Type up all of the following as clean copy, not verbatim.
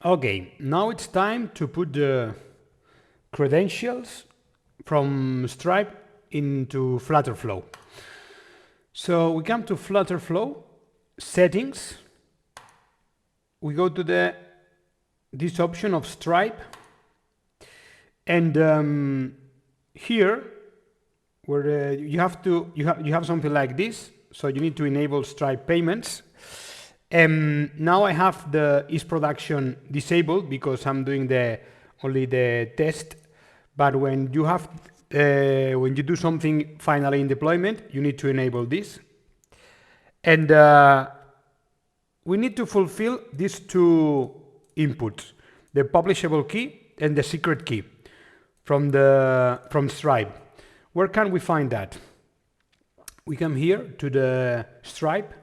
Okay, now it's time to put the credentials from Stripe into Flutterflow. So we come to Flutterflow, settings, we go to this option of Stripe, and here where you have something like this, so you need to enable Stripe payments. Now I have the is production disabled because I'm doing only the test, but when you do something finally in deployment, you need to enable this, and we need to fulfill these two inputs: the publishable key and the secret key from Stripe. Where can we find that? We come here to the Stripe,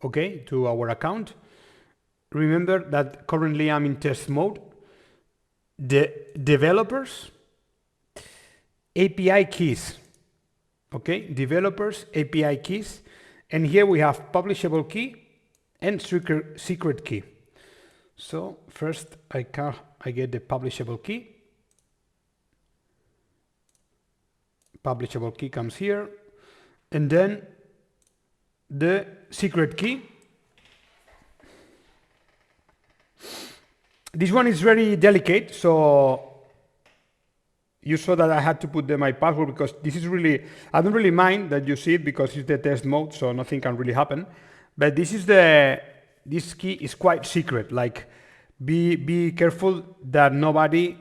okay, to our account. Remember that currently I'm in test mode. The developers API keys, okay, developers API keys, and here we have publishable key and secret key. So first I get the publishable key. Publishable key comes here, and then the secret key. This one is very delicate, so you saw that I had to put my password because this is really, I don't really mind that you see it because it's the test mode, so nothing can really happen. But this key is quite secret. Like, be careful that nobody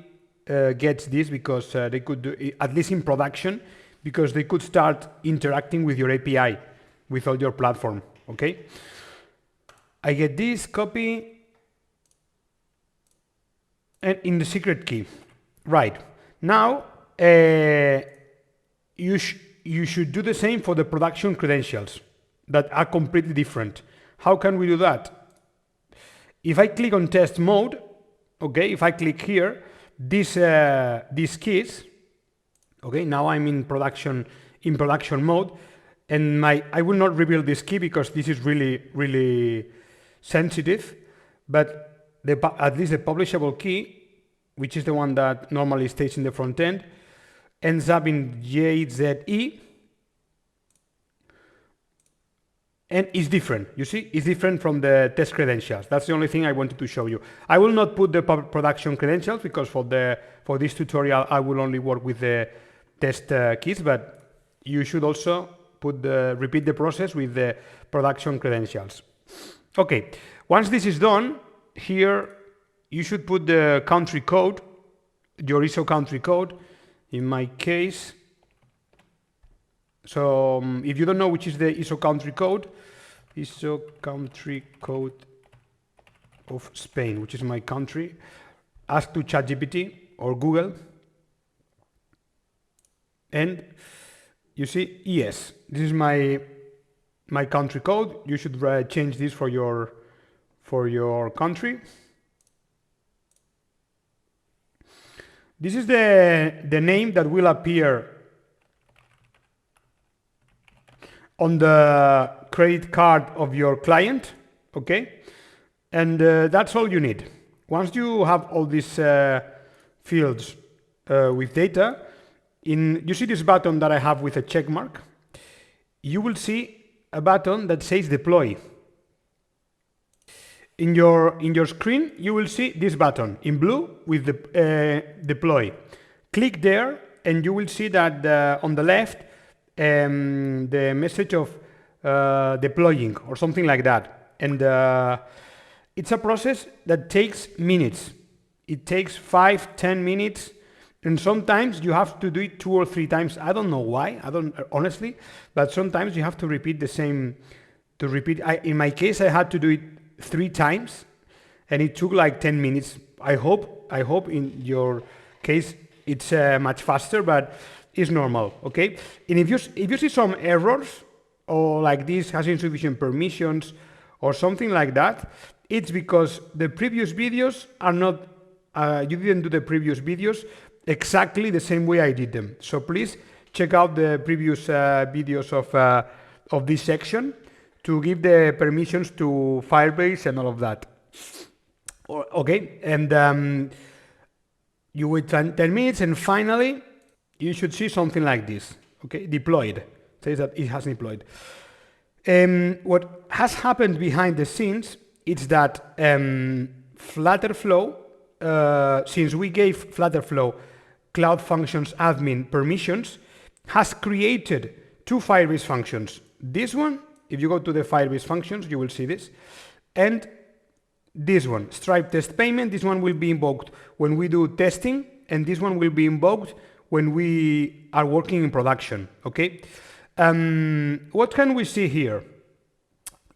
gets this, because they could do it, at least in production, because they could start interacting with your API, with all your platform. Okay, I get this copy, and in the secret key, right now you should do the same for the production credentials that are completely different. How can we do that? If I click on test mode, okay, if I click here, these keys, okay, now I'm in production mode, and I will not reveal this key because this is really sensitive, but at least the publishable key, which is the one that normally stays in the front end, ends up in JZE, and is different. You see, it's different from the test credentials. That's the only thing I wanted to show you. I will not put the production credentials because for this tutorial I will only work with the test keys, but you should also repeat the process with the production credentials. Okay, once this is done, here you should put the country code, your ISO country code. In my case, so if you don't know which is the ISO country code of Spain, which is my country, ask to ChatGPT or Google, and you see ES. This is my country code. You should change this for your country. This is the name that will appear on the credit card of your client, okay? And that's all you need. Once you have all these fields with data, you see this button that I have with a check mark, you will see a button that says deploy. In your screen, you will see this button in blue with the deploy. Click there, and you will see that on the left, the message of deploying or something like that. And it's a process that takes minutes. It takes 5-10 minutes, and sometimes you have to do it 2 or 3 times. I don't know why. I don't honestly, but sometimes you have to repeat the same. In my case, I had to do it 3 times, and it took like 10 minutes. I hope in your case it's much faster, but it's normal. Okay, and if you see some errors, or like this has insufficient permissions or something like that, it's because the previous videos are not you didn't do the previous videos exactly the same way I did them. So please check out the previous videos of this section to give the permissions to Firebase and all of that. Okay, and you wait 10 minutes, and finally you should see something like this. Okay, deployed. Says that it has deployed. What has happened behind the scenes is that Flutterflow, since we gave Flutterflow Cloud Functions admin permissions, has created two Firebase functions. This one, if you go to the Firebase functions, you will see this, and this one, Stripe test payment. This one will be invoked when we do testing, and this one will be invoked when we are working in production. Okay. What can we see here?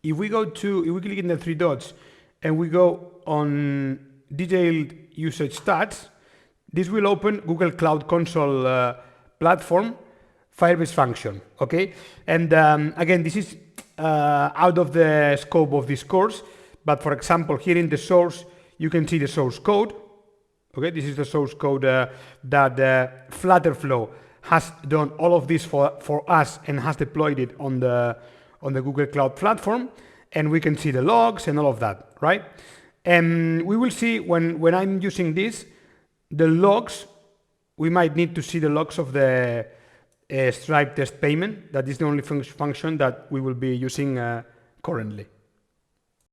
If we click in the three dots and we go on detailed usage stats, this will open Google Cloud Console platform Firebase function. Okay, and again, this is out of the scope of this course. But for example, here in the source, you can see the source code. Okay, this is the source code that Flutterflow has done all of this for us and has deployed it on the Google Cloud platform, and we can see the logs and all of that, right? And we will see when I'm using this, the logs. We might need to see the logs of the Stripe test payment. That is the only function that we will be using currently.